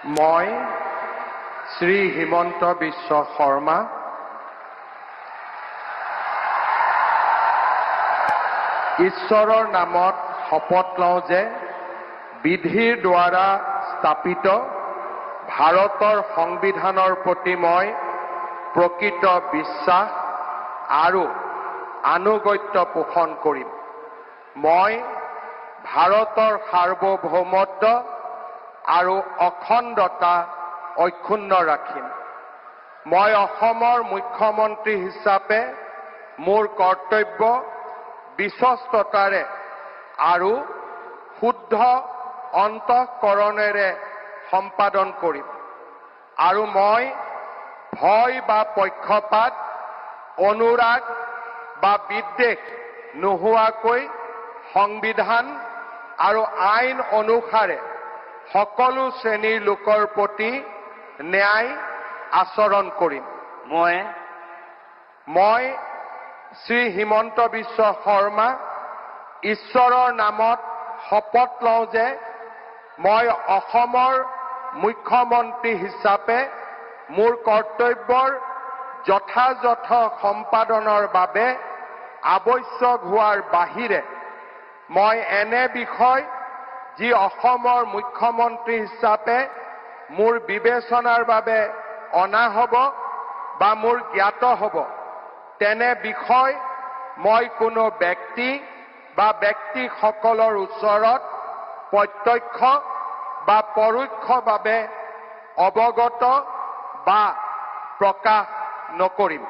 মই শ্ৰী হিমন্ত বিশ্ব শৰ্মা ঈশ্বৰৰ নামত শপত লওঁ যে বিধিৰ দ্বাৰা স্থাপিত ভাৰতৰ সংবিধানৰ প্ৰতি মই প্ৰকৃত বিশ্বাস আৰু আনুগত্য পোষণ কৰিম। মই ভাৰতৰ সাৰ্বভৌমত্ব আৰু অখণ্ডতা অক্ষুণ্ণ ৰাখিম। মই অসমৰ মুখ্যমন্ত্ৰী হিচাপে মোৰ কৰ্তব্য বিশ্বস্ততাৰে আৰু শুদ্ধ অন্তঃকৰণেৰে সম্পাদন কৰিম আৰু মই ভয় বা পক্ষপাত, অনুৰাগ বা বিদ্বেষ নোহোৱাকৈ সংবিধান আৰু আইন অনুসাৰে সকলো শ্ৰেণীৰ লোকৰ প্ৰতি ন্যায় আচৰণ কৰিম। মই শ্ৰী হিমন্ত বিশ্ব শৰ্মা ঈশ্বৰৰ নামত শপত লওঁ যে মই অসমৰ মুখ্যমন্ত্ৰী হিচাপে মোৰ কৰ্তব্যৰ যথাযথ সম্পাদনৰ বাবে আৱশ্যক হোৱাৰ বাহিৰে মই এনে বিষয় যি অসমৰ মুখ্যমন্ত্ৰী হিচাপে মোৰ বিবেচনাৰ বাবে অনা হ'ব বা মোৰ জ্ঞাত হ'ব তেনে বিষয় মই কোনো ব্যক্তি বা ব্যক্তিসকলৰ ওচৰত প্ৰত্যক্ষ বা পৰোক্ষভাৱে অৱগত বা প্ৰকাশ নকৰিম।